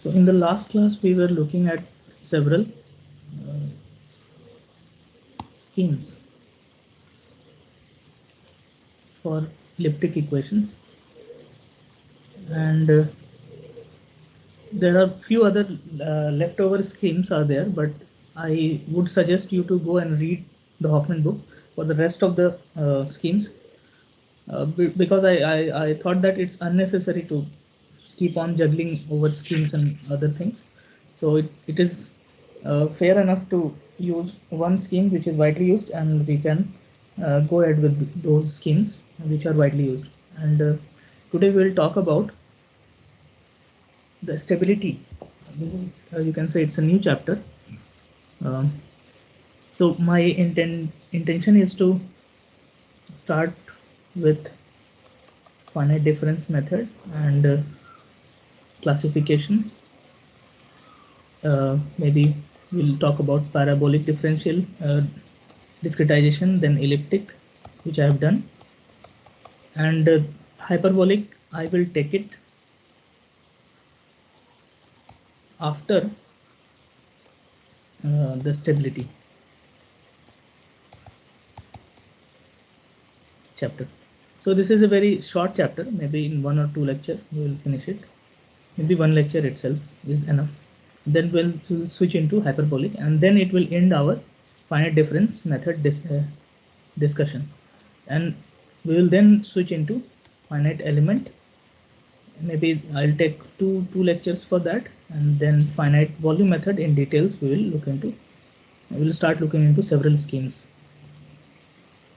So in the last class, we were looking at several schemes for elliptic equations, and there are few other leftover schemes are there, but I would suggest you to go and read the Hoffman book for the rest of the schemes, because I thought that it's unnecessary to keep on juggling over schemes and other things. So it is fair enough to use one scheme which is widely used, and we can go ahead with those schemes which are widely used. And today we'll talk about the stability. This is, you can say, it's a new chapter. Um, so my intention is to start with finite difference method and classification. Maybe we'll talk about parabolic differential discretization, then elliptic, which I have done, and hyperbolic. I will take it after the stability chapter. So this is a very short chapter. Maybe in one or two lecture we will finish it. Maybe one lecture itself is enough. Then we'll switch into hyperbolic, and then it will end our finite difference method discussion, and we will then switch into finite element. Maybe I'll take two lectures for that, and then finite volume method in details we will look into. We will start looking into several schemes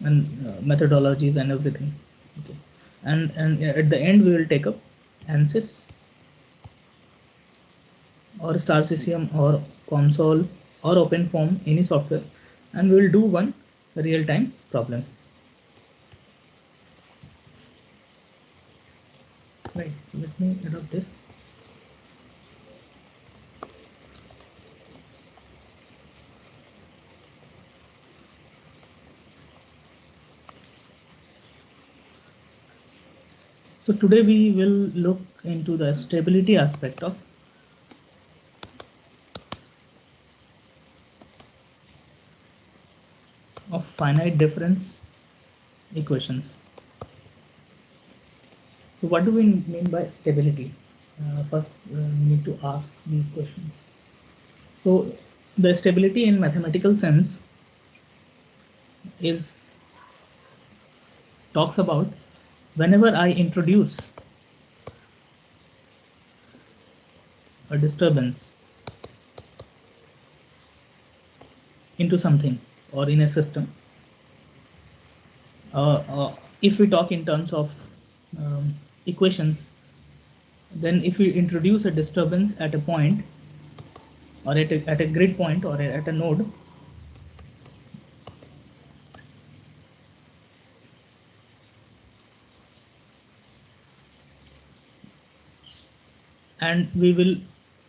and methodologies and everything. Okay, and at the end we will take up ANSYS or Star System or console or OpenFOAM, any software, and we will do one real-time problem. Right, so let me adopt this. So today we will look into the stability aspect of finite difference equations. So what do we mean by stability? First, we need to ask these questions. So the stability in mathematical sense is talks about whenever I introduce a disturbance into something or in a system. If we talk in terms of equations, then if we introduce a disturbance at a point or at a grid point or at a node, and we will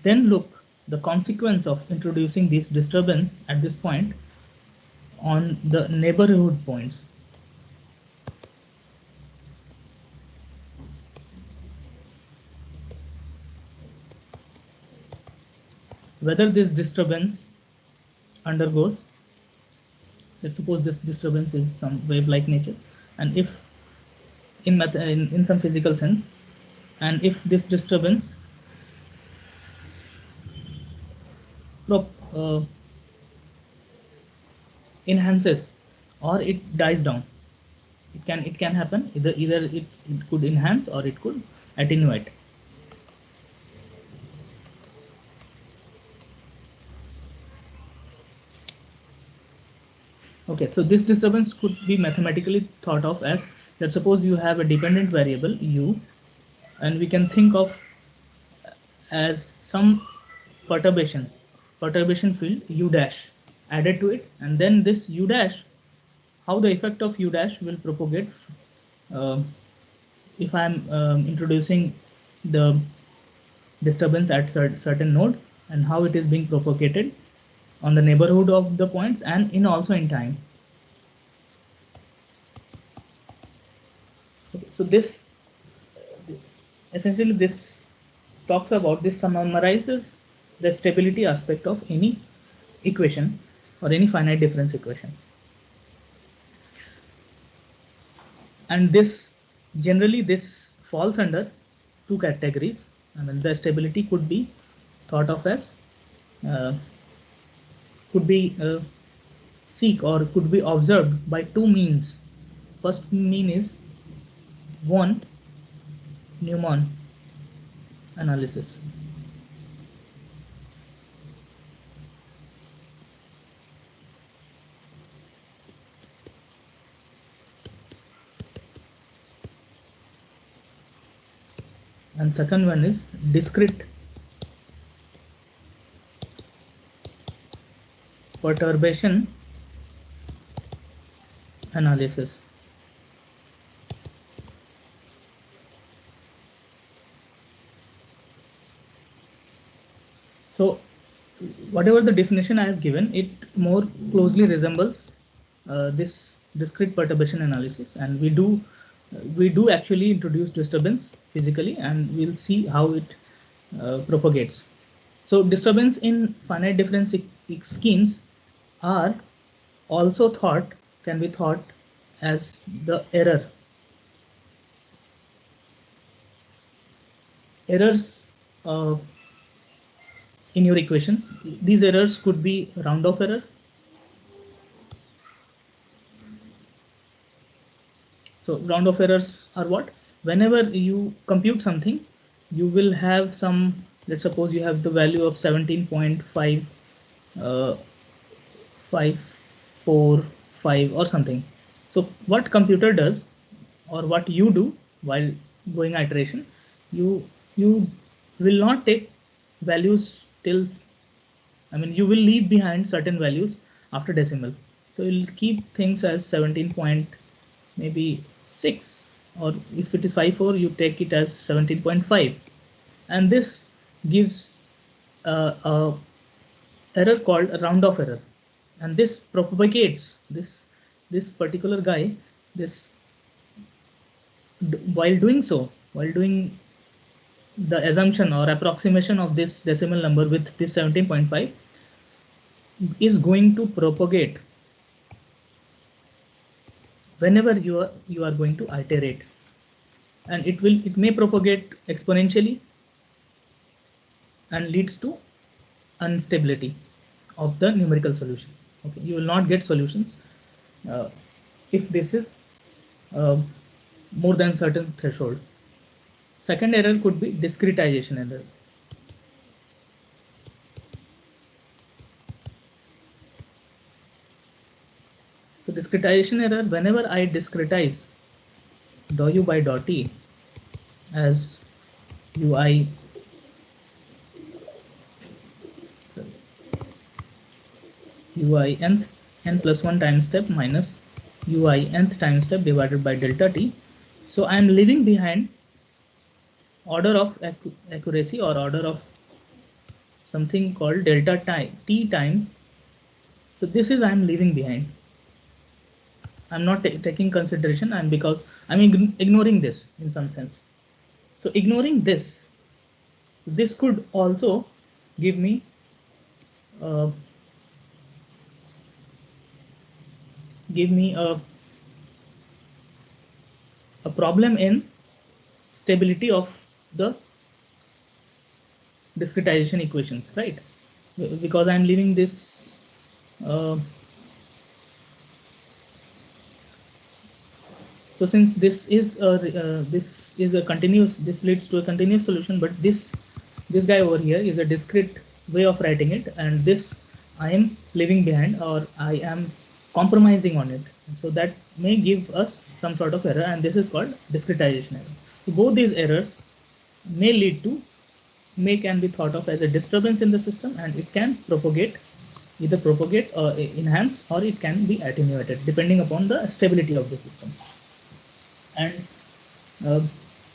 then look the consequence of introducing this disturbance at this point on the neighborhood points. Whether this disturbance undergoes, let's suppose this disturbance is some wave-like nature, and if in some physical sense, and if this disturbance uh, enhances or it dies down, it can happen either it could enhance or it could attenuate. Okay, so this disturbance could be mathematically thought of as, let's suppose you have a dependent variable u, and we can think of as some perturbation field u dash added to it, and then this u dash, how the effect of u dash will propagate uh, if I'm introducing the disturbance at certain node, and how it is being propagated on the neighborhood of the points and in also in time. Okay, so this essentially this talks about this, summarizes the stability aspect of any equation or any finite difference equation. And this generally this falls under two categories. I mean, the stability could be thought of as uh, could be seek or could be observed by two means. First mean is von Neumann analysis. And second one is discrete perturbation analysis. So whatever the definition I have given, it more closely resembles this discrete perturbation analysis, and we do actually introduce disturbance physically, and we'll see how it propagates. So disturbance in finite difference schemes are also can be thought as the errors in your equations. These errors could be round off error. So round off errors are what? Whenever you compute something, you will have some, let's suppose you have the value of 17.5 545 or something. So what computer does, or what you do while going iteration, you will not take values till, I mean, you will leave behind certain values after decimal. So you'll keep things as 17 point maybe 6, or if it is 54, you take it as 17.5, and this gives a error called a round off error, and this propagates this particular guy, this while doing so, while doing the assumption or approximation of this decimal number with this 17.5, is going to propagate whenever you are going to iterate, and it may propagate exponentially and leads to instability of the numerical solution. Okay, you will not get solutions if this is uh, more than certain threshold. Second error could be discretization error. So discretization error, whenever I discretize dou u by dou t as ui, sorry, ui n plus 1 time step minus ui nth time step divided by delta t. So I am leaving behind order of accuracy, or order of something called delta t times. So this is I am leaving behind. I'm not taking consideration, and because I'm ignoring this in some sense. So ignoring this could also give me uh, a problem in stability of the discretization equations, right? Because I'm leaving this so since this is a continuous, this leads to a continuous solution, but this guy over here is a discrete way of writing it, and this I am leaving behind, or I am compromising on it. So that may give us some sort of error, and this is called discretization error. So both these errors may lead to, may can be thought of as a disturbance in the system, and it can propagate, either propagate or enhance, or it can be attenuated depending upon the stability of the system. And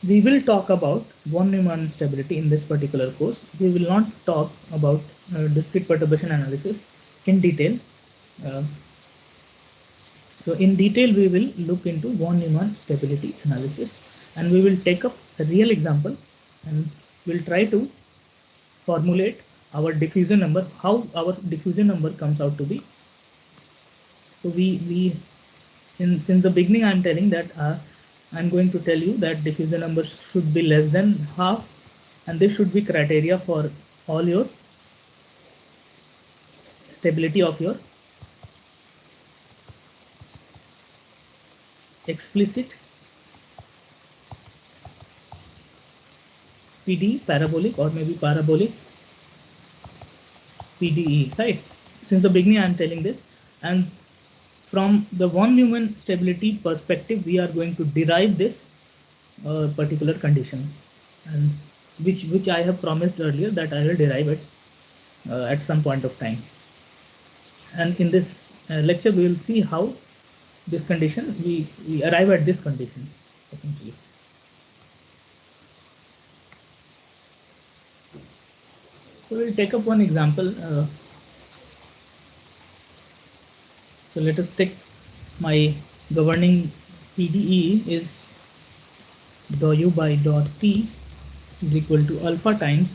we will talk about von Neumann stability in this particular course. We will not talk about discrete perturbation analysis in detail. Uh, so in detail, we will look into von Neumann stability analysis, and we will take up a real example, and we'll try to formulate our diffusion number, how our diffusion number comes out to be. So since the beginning I'm telling that I'm going to tell you that diffusion number should be less than half, and this should be criteria for all your stability of your explicit PDE parabolic or maybe parabolic PDE, right? Since the beginning I'm telling this, and from the von Neumann stability perspective, we are going to derive this particular condition, and which I have promised earlier that I will derive it at some point of time. And in this lecture, we will see how this condition, we arrive at this condition essentially. So we'll take up one example. So let us take my governing PDE is dou u by dot t is equal to alpha times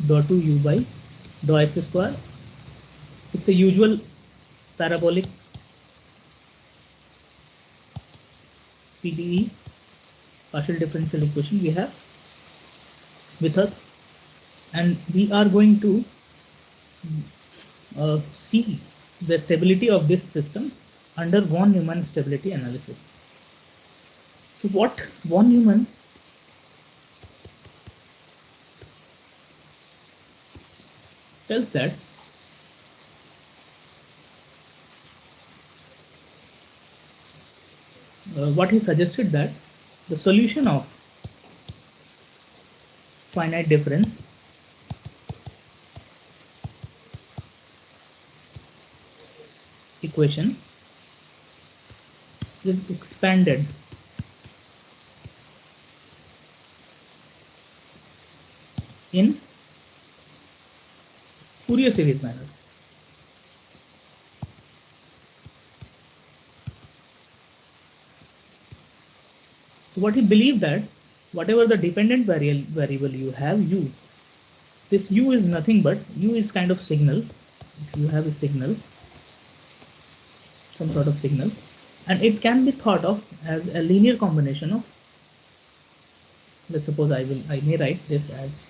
dou 2u by dou x square. It's a usual parabolic PDE partial differential equation we have with us, and we are going to see the stability of this system under von Neumann stability analysis. So what von Neumann tells that what he suggested that the solution of finite difference equation is expanded in Fourier series manner. So what he believed that whatever the dependent variable you have, u, this u is nothing but u is kind of signal. If you have a signal, some sort of signal, and it can be thought of as a linear combination of, let's suppose I may write this as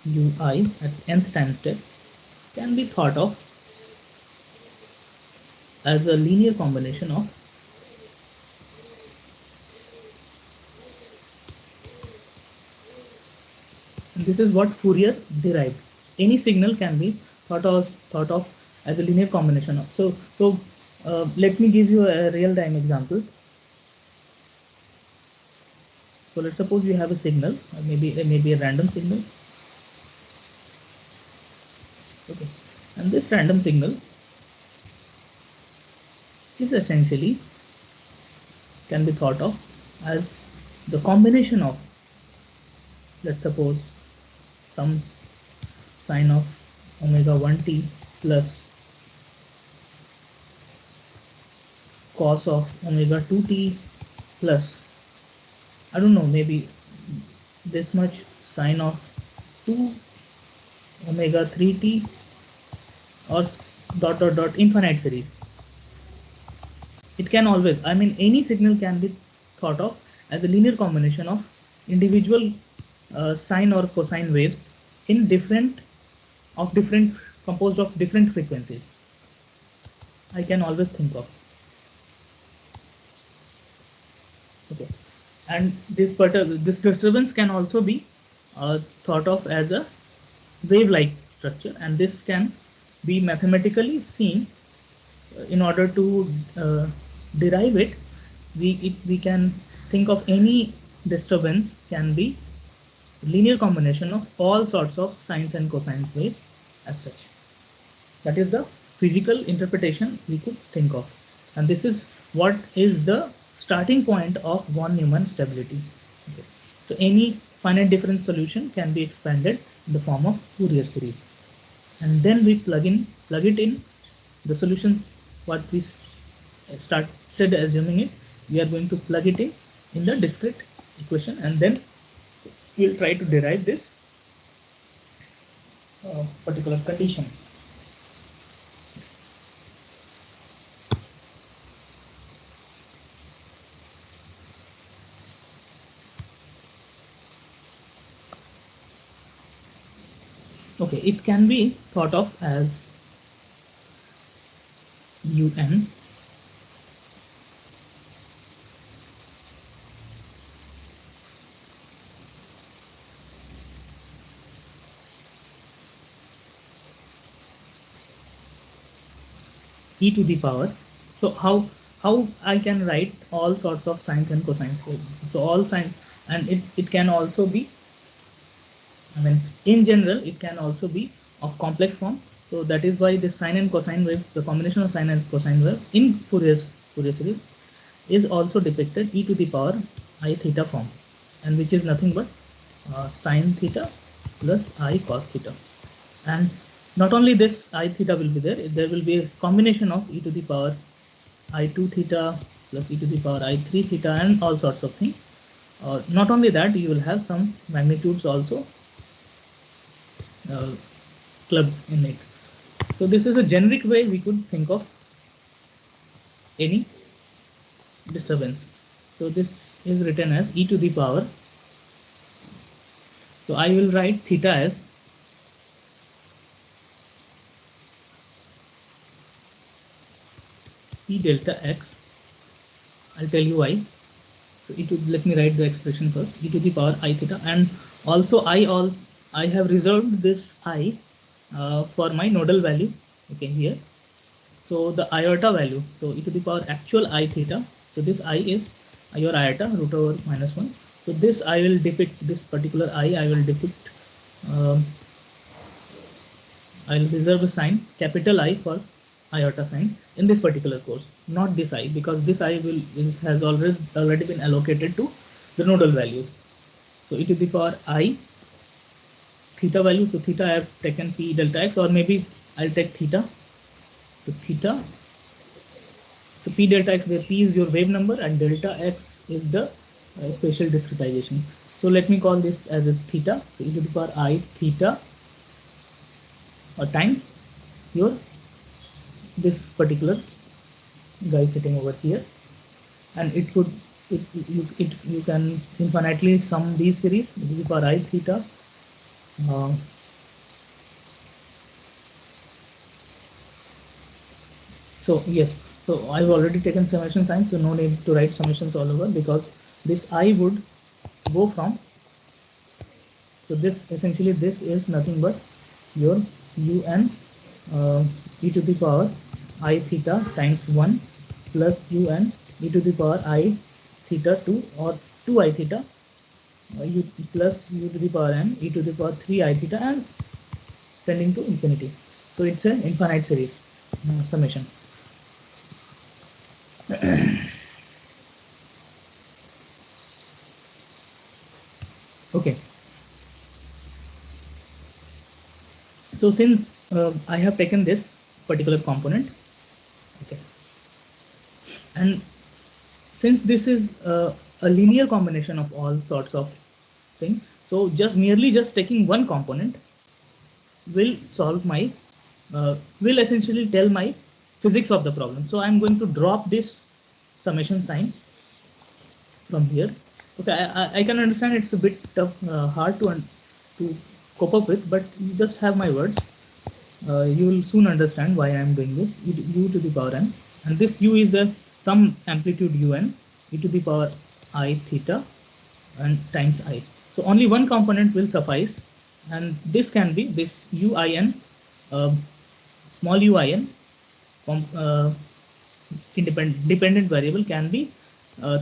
ui at nth time step, can be thought of as a linear combination of and this is what Fourier derived. Any signal can be thought of as a linear combination of. So let me give you a real-time example. So let's suppose you have a signal, maybe a random signal. Okay, and this random signal is essentially can be thought of as the combination of, let's suppose, some sine of omega 1t plus cos of omega 2t plus, I don't know, maybe this much sine of 2 omega 3t or dot dot dot infinite series. It can always, I mean, any signal can be thought of as a linear combination of individual sine or cosine waves in different composed of different frequencies. I can always think of. Okay, and this disturbance can also be thought of as a wave-like structure, and this can be mathematically seen. In order to derive it, we can think of any disturbance can be linear combination of all sorts of sines and cosines waves as such. That is the physical interpretation we could think of, and this is what is the starting point of von Neumann stability. Okay. So any finite difference solution can be expanded in the form of Fourier series, and then we plug it in the solutions. What we started assuming it, we are going to plug it in the discrete equation, and then we'll try to derive this particular condition. Okay, it can be thought of as un e to the power. So how I can write all sorts of sines and cosines here. So all sines, and it can also be, I mean, in general, it can also be of complex form. So that is why the sine and cosine wave, the combination of sine and cosine wave in Fourier series is also depicted e to the power I theta form, and which is nothing but sine theta plus I cos theta. And not only this I theta will be there, there will be a combination of e to the power I2 theta plus e to the power I3 theta and all sorts of things. Not only that, you will have some magnitudes also uh, clubbed in it. So this is a generic way we could think of any disturbance. So this is written as e to the power. So I will write theta as p delta x. I'll tell you why. So let me write the expression first. E to the power I theta, and also I have reserved this I for my nodal value. Okay, here. So the iota value. So e to the power actual I theta. So this I is your iota root over -1. So this I will depict this particular I will depict. Um, I'll reserve a sign capital I for iota sign in this particular course, not this I, because this I has already been allocated to the nodal value. So e to the power I theta value. So theta I have taken p delta x, or maybe I'll take theta. So theta. So p delta x, where p is your wave number and delta x is the spatial discretization. So let me call this as a theta. So e to the power I theta times your this particular guy sitting over here, and it could you can infinitely sum these series e to the power I theta. Uh, so yes, so I've already taken summation sign, so no need to write summations all over, because this I would go from, so this essentially this is nothing but your un e to the power I theta times 1 plus un e to the power I theta 2, or 2 I theta u plus u to the power n e to the power 3 I theta, and tending to infinity. So it's an infinite series summation. Okay. So since I have taken this particular component, okay, and since this is a linear combination of all sorts of things, so just taking one component will solve my will essentially tell my physics of the problem. So I'm going to drop this summation sign from here. Okay, I can understand it's a bit tough, hard to cope up with, but you just have my words. You will soon understand why I am doing this. U to the power n, and this u is a some amplitude un e to the power I theta and times I. So only one component will suffice, and this can be this uin, uh, small uin, uh, dependent variable, can be uh,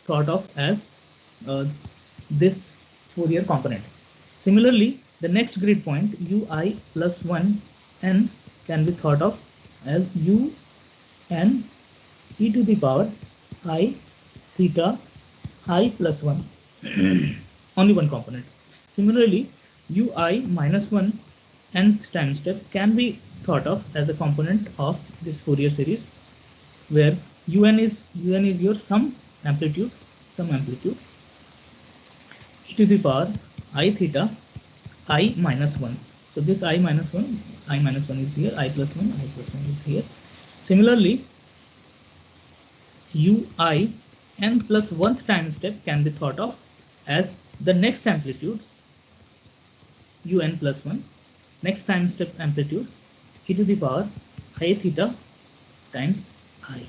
thought of as uh, this Fourier component. Similarly, the next grid point ui plus 1 n can be thought of as u n e to the power I theta I plus 1, only one component. Similarly, ui minus 1 nth time step can be thought of as a component of this Fourier series, where un is your amplitude some amplitude e to the power I theta I minus 1. So this I minus 1, I minus 1 is here, I plus 1, I plus 1 is here. Similarly, ui n plus 1th time step can be thought of as the next amplitude un plus 1, next time step amplitude e to the power I theta times I.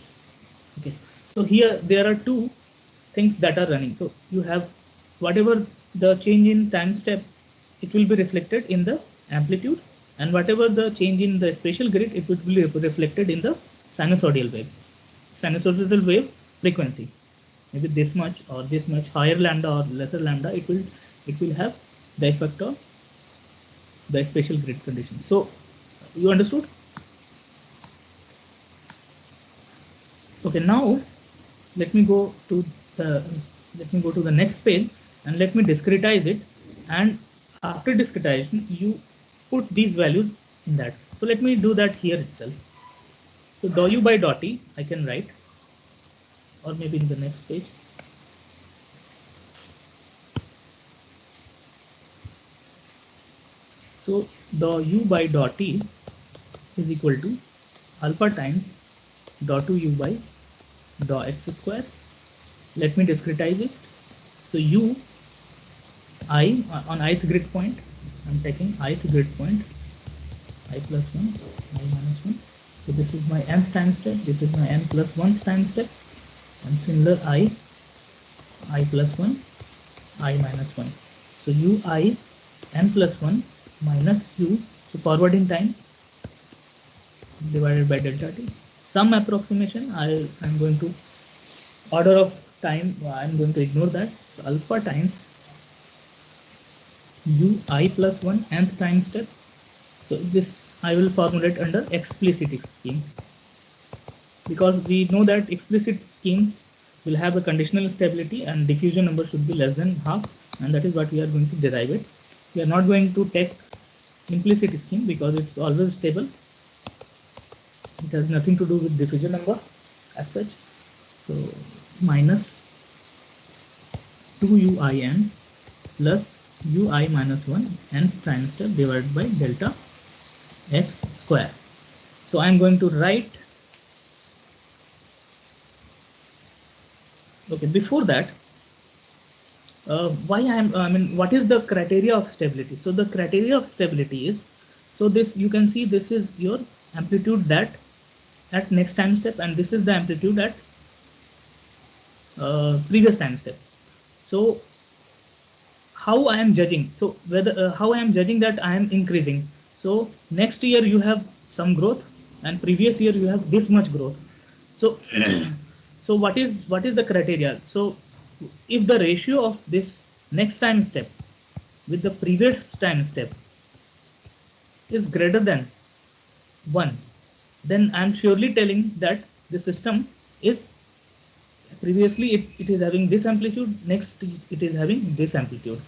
Okay, so here there are two things that are running. So you have whatever the change in time step, it will be reflected in the amplitude, and whatever the change in the spatial grid, it will be reflected in the sinusoidal wave frequency. Maybe this much or this much, higher lambda or lesser lambda, it will have the effect of the spatial grid condition. So you understood? Okay, now let me go to the next page and let me discretize it, and after discretization you put these values in that. So let me do that here itself. So dou u by dot t I can write, or maybe in the next page. So dou u by dot t is equal to alpha times dou 2u by dou x square. Let me discretize it. So u I on ith grid point, I'm taking ith grid point I plus 1, I minus 1. So this is my nth time step, this is my n plus 1th time step, and similar I plus 1, I minus 1. So ui n plus 1 minus u, so forward in time, divided by delta t. Some approximation, I'm going to order of time, I'm going to ignore that. So alpha times ui plus 1 nth time step. So this I will formulate under explicit scheme, because we know that explicit schemes will have a conditional stability and diffusion number should be less than half, and that is what we are going to derive it. We are not going to take implicit scheme because it's always stable. It has nothing to do with diffusion number as such. So minus 2uin plus ui minus 1 nth time step divided by delta x square. So I'm going to write, okay, before that, what is the criteria of stability? So the criteria of stability is, so this, you can see this is your amplitude that at next time step, and this is the amplitude at previous time step. So how I am judging? So whether how I am judging that I am increasing? So next year you have some growth, and previous year you have this much growth. So so what is the criteria? So if the ratio of this next time step with the previous time step is greater than 1, then I'm surely telling that the system is, previously it is having this amplitude, next it is having this amplitude.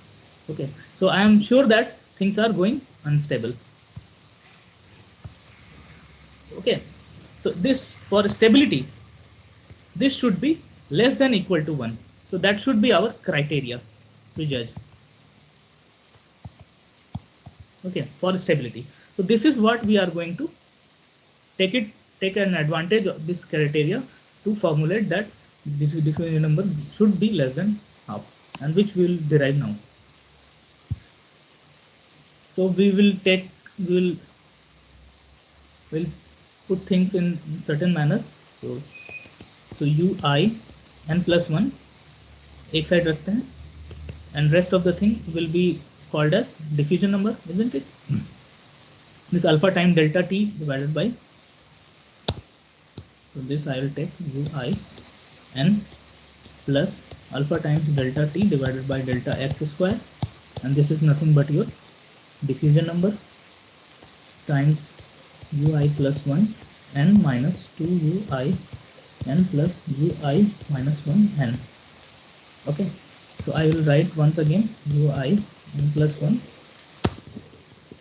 Okay, so I am sure that things are going unstable. Okay, so this, for stability, this should be less than equal to 1. So that should be our criteria to judge. Okay, for stability. So this is what we are going to take an advantage of this criteria to formulate that this diffusion number should be less than half, and which we will derive now. So we will put things in certain manner. So ui n plus 1 एक side रखते हैं, and rest of the thing will be called as diffusion number, isn't it? This alpha time delta t divided by, so this I will take ui n plus alpha times delta t divided by delta x square, and this is nothing but your diffusion number times ui plus 1 n minus 2 ui n plus ui minus 1 n. Okay, so I will write once again ui n plus 1.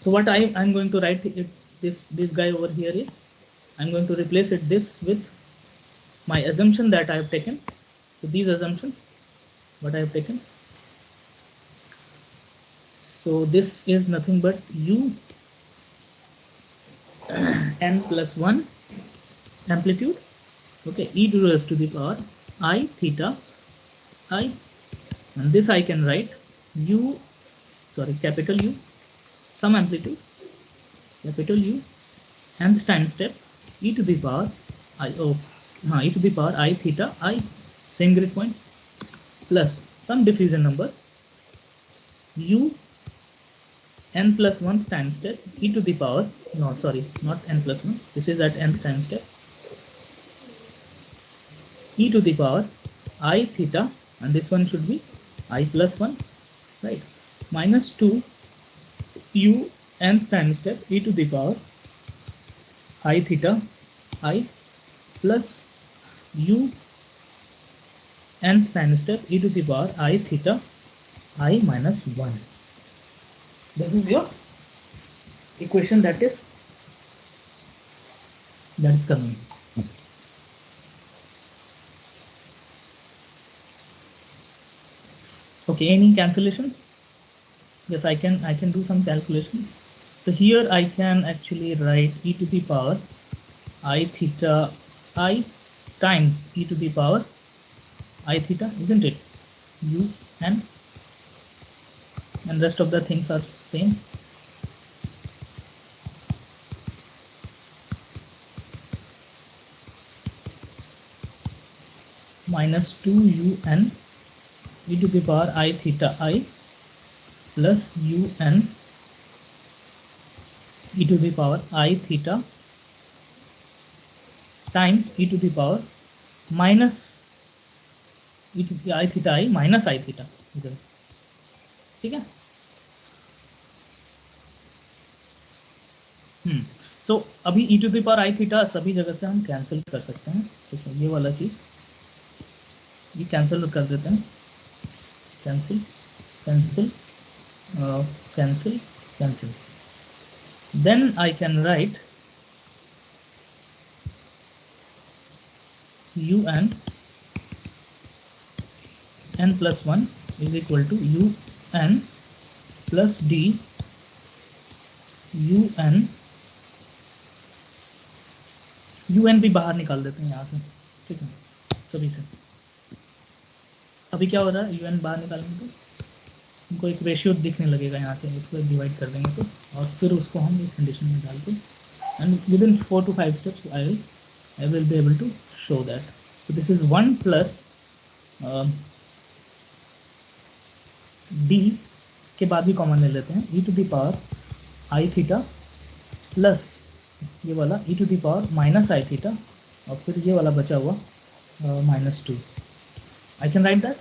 So what I'm going to write it, this guy over here is, I'm going to replace it this with my assumption that I have taken. So these assumptions, what I have taken. So this is nothing but u n plus 1 amplitude, okay, e to the raised to the power I theta I, and this I can write u, sorry, capital U, some amplitude, capital U, nth time step e to the power I, e to the power I theta I, same grid point, plus some diffusion number u n plus 1 time step e to the power, no sorry, not n plus 1, this is at nth time step, e to the power I theta, and this one should be I plus 1, right, minus 2 u nth time step e to the power I theta I plus u nth time step e to the power I theta I minus 1. This is your equation that is coming. Okay, any cancellation? Yes, I can do some calculation. So here I can actually write e to the power I theta I times e to the power I theta, isn't it? U and rest of the things are same. Minus 2 u n e to the power I theta I plus u n e to the power I theta times e to the power minus e to the I theta I minus I theta, ठीक है. So अभी e to the power i theta सभी जगह से हम cancel कर सकते हैं, ठीक है, ये वाला चीज ये कैंसिल कर देते हैं, cancel cancel cancel cancel, then I can write u n n plus 1 is equal to u n plus d u n भी बाहर निकाल देते हैं यहाँ से, ठीक है, सभी से. अभी क्या हो रहा है, यू एन बाहर निकालेंगे तो हमको एक रेशियो दिखने लगेगा यहाँ से, उसको डिवाइड कर देंगे तो, और फिर उसको हम इस कंडीशन में डाल के, and with in 4 to 5 steps I will be able to show that. So this is 1 plus D के बाद भी कॉमन ले लेते हैं, e to the power i theta plus ये वाला e to the power minus i theta, और फिर ये वाला बचा हुआ minus 2. I can write that,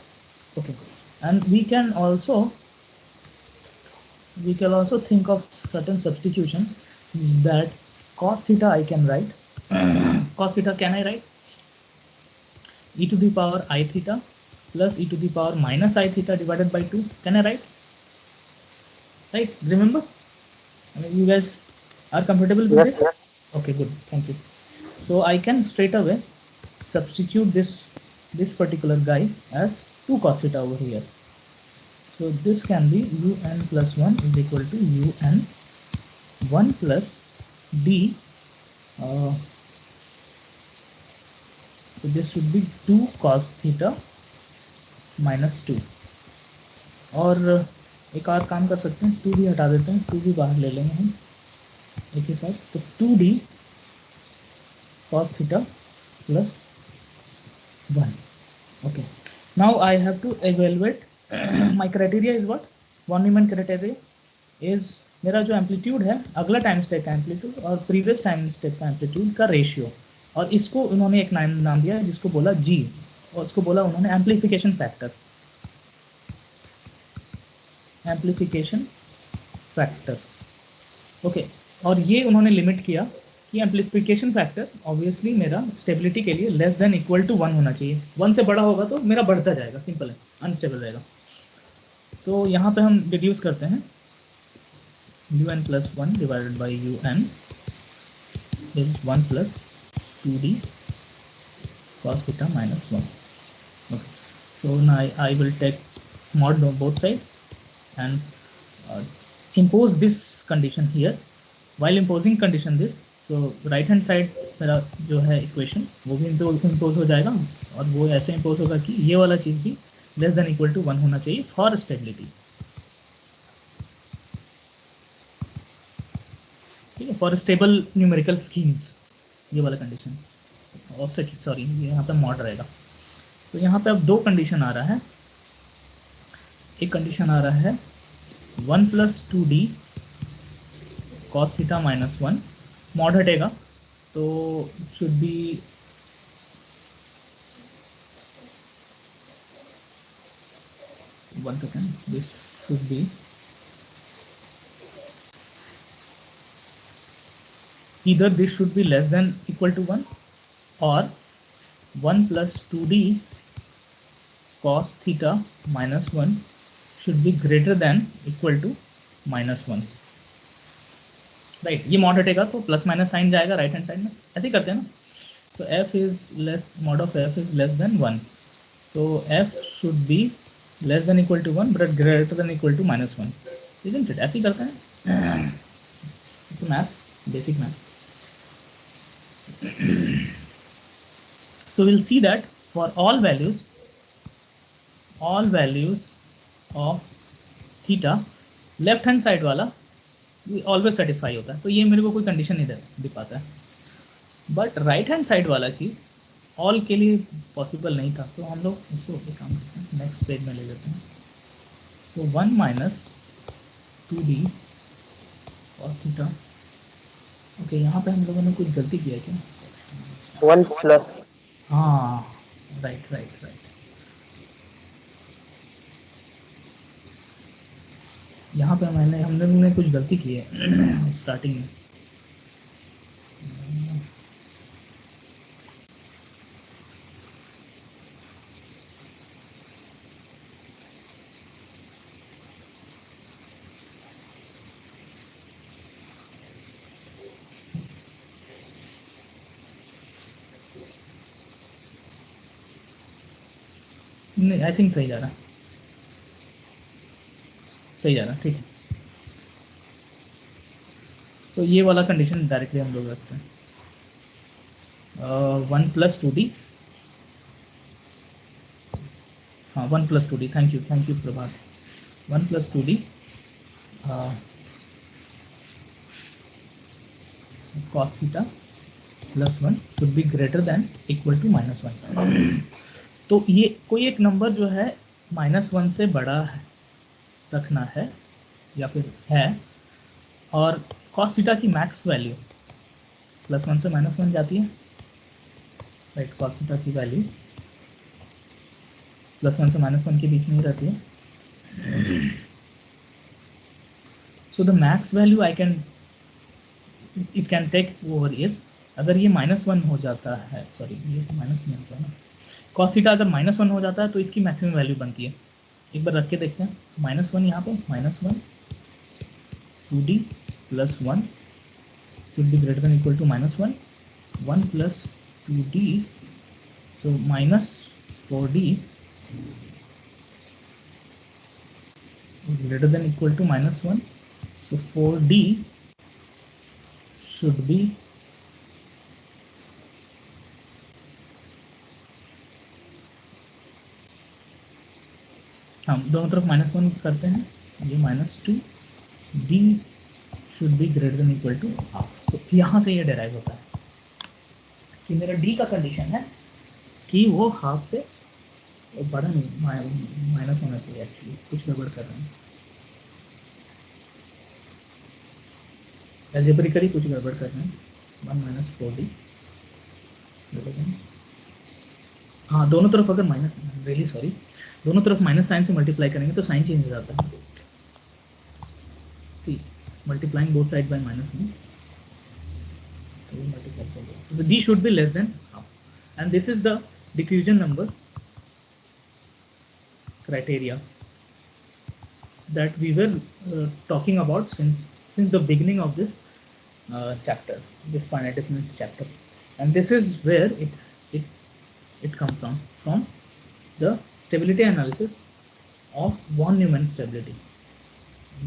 okay, and we can also think of certain substitution, that cos theta I can write cos theta can I write e to the power I theta plus e to the power minus I theta divided by 2. Can I write? Right, remember? I mean, you guys are comfortable with this? Okay, good, thank you. So I can straight away substitute this particular guy as 2 cos theta over here. So this can be un plus 1 is equal to un 1 plus d. So this should be 2 cos theta minus 2. और एक और काम कर सकते हैं, 2d हटा देते हैं, 2 भी बाहर ले लेंगे हम एक ही साथ, तो 2d cos theta plus 1. Okay, now I have to evaluate my criteria is what? von Neumann criteria is मेरा जो एम्पलीट्यूड है अगला टाइम स्टेप का एम्पलीट्यूड और प्रीवियस टाइम स्टेप का एम्पलीट्यूड का रेशियो, और इसको उन्होंने एक नाम दिया जिसको बोला G, और उसको बोला उन्होंने amplification factor. Amplification factor, okay, और ये उन्होंने लिमिट किया कि एम्पलीफिकेशन फैक्टर ऑब्वियसली मेरा स्टेबिलिटी के लिए लेस देन इक्वल टू 1 होना चाहिए. 1 से बड़ा होगा तो मेरा बढ़ता जाएगा, सिंपल है, अनस्टेबल रहेगा. तो यहाँ पे हम डिड्यूस करते हैं un plus 1 divided by un is 1 plus 2d cos theta minus 1. Okay, so now I will take mod on both sides and impose this condition here. While imposing condition this, तो right hand side मेरा जो है equation वो भी impose हो जाएगा, और वो ऐसे इम्पोज होगा कि ये वाला चीज़ भी लेस देन इक्वल टू 1 होना चाहिए फॉर स्टेबिलिटी। ठीक है, फॉर स्टेबल न्यूमेरिकल स्कीम्स, ये वाला कंडीशन ऑफसेट, सॉरी ये यहाँ पे मॉड रहेगा। तो यहाँ पे अब दो कंडीशन आ रहा है, एक कंडीशन आ रहा है 1 + 2d cos थीटा -1, मॉड हटेगा तो should be 1 second, this should be either this should be less than equal to 1 or 1 + 2d cos theta -1 should be greater than equal to -1। Right, ये mod हटेगा तो plus minus sign जाएगा right hand side में, ऐसे ही करते हैं ना। So f is less, mod of f is less than 1, so f should be less than equal to 1 but greater than equal to -1, isn't it? ऐसे ही करते हैं, maths, basic maths. So we'll see that for all values of theta, left hand side वाला always satisfy होता है, तो ये मेरे को कोई कंडीशन नहीं दे पाता है। बट राइट हैंड साइड वाला चीज़ ऑल के लिए पॉसिबल नहीं था, तो हम लोग इसको एक काम करते हैं, नेक्स्ट पेज में ले लेते हैं। सो 1 - 2d cos थीटा, ओके यहाँ पे हम लोगों ने कुछ गलती किया क्या? 1+, हाँ, राइट राइट राइट, यहाँ पे हम लोगों ने कुछ गलती की है स्टार्टिंग में। नहीं, आई थिंक सही जा रहा, सही जा रहा, ठीक है। तो ये वाला कंडीशन डायरेक्टली हम लोग रखते हैं, 1 + 2d, हाँ 1 + 2d, thank you Prabhat, 1 + 2d cos theta +1 should be greater than equal to -1। तो ये कोई एक नंबर जो है -1 से बड़ा है रखना है या फिर है, और cos थीटा की मैक्स वैल्यू +1 से -1 जाती है, राइट, cos थीटा की वैल्यू +1 से -1 के बीच में ही रहती है। So the max value I can, it can take over is, अगर ये -1 हो जाता है, सॉरी ये तो माइनस नहीं होता ना, cos थीटा अगर -1 हो जाता है तो इसकी मैक्सिमम वैल्यू बनती है। एक बार रख के देखते हैं, -1 यहाँ पे, -1 2d + 1 should be greater than equal to -1, 1 + 2d, so -4d greater than equal to -1, so 4d should be हम दोनों तरफ -1 करते हैं, ये -2 d should be greater than equal to half. तो यहाँ से ये डेराइव होता है कि मेरा d का कंडीशन है कि वो हाफ से बड़ा नहीं, माइनस होना चाहिए, एक्चुअली कुछ गड़बड़ कर रहे हैं, एल्जेब्रिकली कुछ गड़बड़ कर रहे हैं। 1 - 4d, हाँ दोनों तरफ अगर माइनस, रियली सॉरी, दोनों तरफ माइनस साइन से मल्टीप्लाई करेंगे तो साइन चेंज हो जाता है, ठीक, मल्टीप्लाइंग बोथ साइड बाय -1, तो मल्टीप्लाई कर दो, तो d should be less than half, and this is the diffusion number criteria that we were talking about since the beginning of this chapter, this finiteness chapter, and this is where it comes from the stability analysis of von Neumann stability.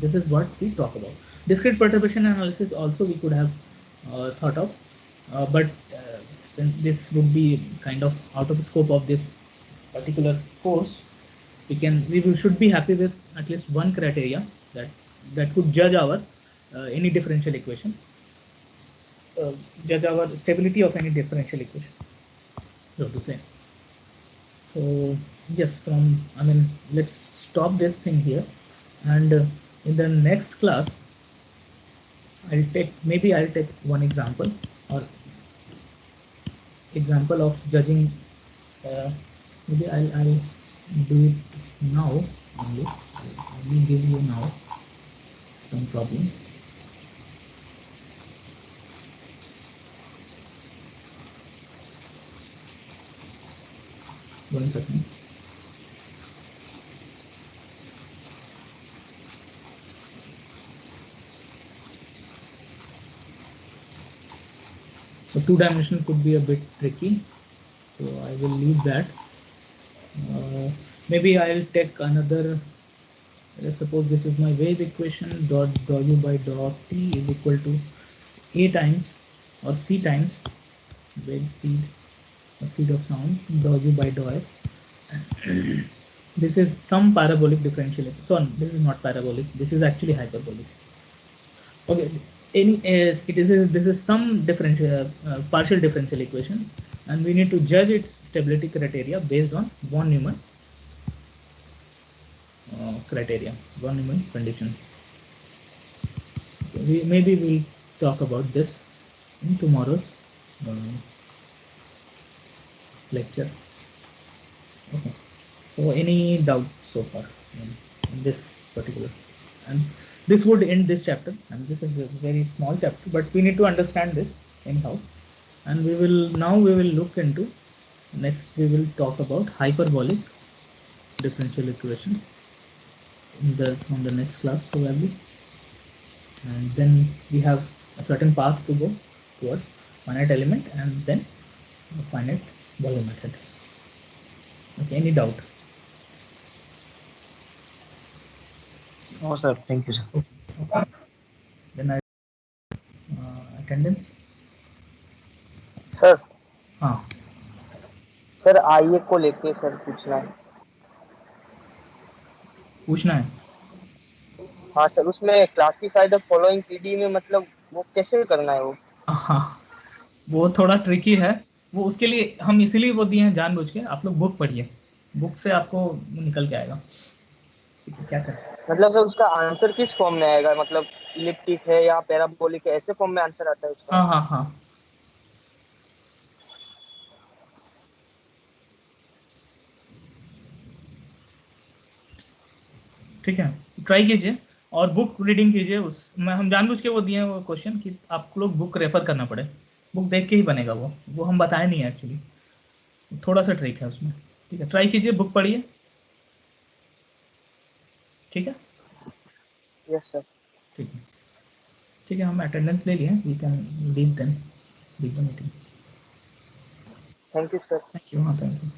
This is what we talk about. Discrete perturbation analysis also we could have thought of, but since this would be kind of out of the scope of this particular course, we should be happy with at least one criteria that could judge our any differential equation, judge our stability of any differential equation, so to say. So yes, let's stop this thing here, and in the next class I'll take one example or example of judging. Maybe I'll do it now only. Let me give you now some problem. One second. So two-dimensional could be a bit tricky, so I will leave that. Maybe I'll take another. Let's suppose this is my wave equation. Dot dou u by dot t is equal to a times or c times wave speed or speed of sound dou u by dou x. This is some parabolic differential. So this is not parabolic. This is actually hyperbolic. Okay, this is some differential partial differential equation, and we need to judge its stability criteria based on von Neumann criteria, von Neumann condition. Maybe we'll talk about this in tomorrow's lecture. Okay. So any doubt so far in this particular, and this would end this chapter, and this is a very small chapter, but we need to understand this anyhow, and we will look into next. We will talk about hyperbolic differential equation on the next class probably, and then we have a certain path to go towards finite element and then finite volume method. Okay, any doubt? No, sir. Thank you, sir. Okay. Then I attendance. Sir हाँ sir आईए को लेके sir पूछना है। पूछना है। हाँ sir, उसमें क्लासिफाई द फॉलोइंग पीडी में मतलब वो कैसे करना है वो? हाँ वो थोड़ा ट्रिकी है, वो उसके लिए हम इसीलिए वो दिए हैं जानबूझ के। आप लोग बुक पढ़िए, बुक से आपको निकल के आएगा। क्या करें मतलब सर उसका आंसर किस फॉर्म में आएगा? मतलब इलिप्टिक है या पैराबोलिक है, ऐसे फॉर्म में आंसर आता है उसका? हाँ हाँ हाँ ठीक है, ट्राई कीजिए और बुक रीडिंग कीजिए। उसमें हम जानबूझ के वो दिए हैं वो क्वेश्चन कि आप लोग बुक रेफर करना पड़े, बुक देख के ही बनेगा वो हम बताए नहीं है एक्चुअली, थोड़ा सा ट्रिक है उसमें। ठीक है, ट्राई कीजिए, बुक पढ़िए। ठीक है यस सर। ठीक है ठीक है, हम अटेंडेंस ले लिए, we can leave the meeting. Thank you sir. Thank you. हाँ थैंक यू।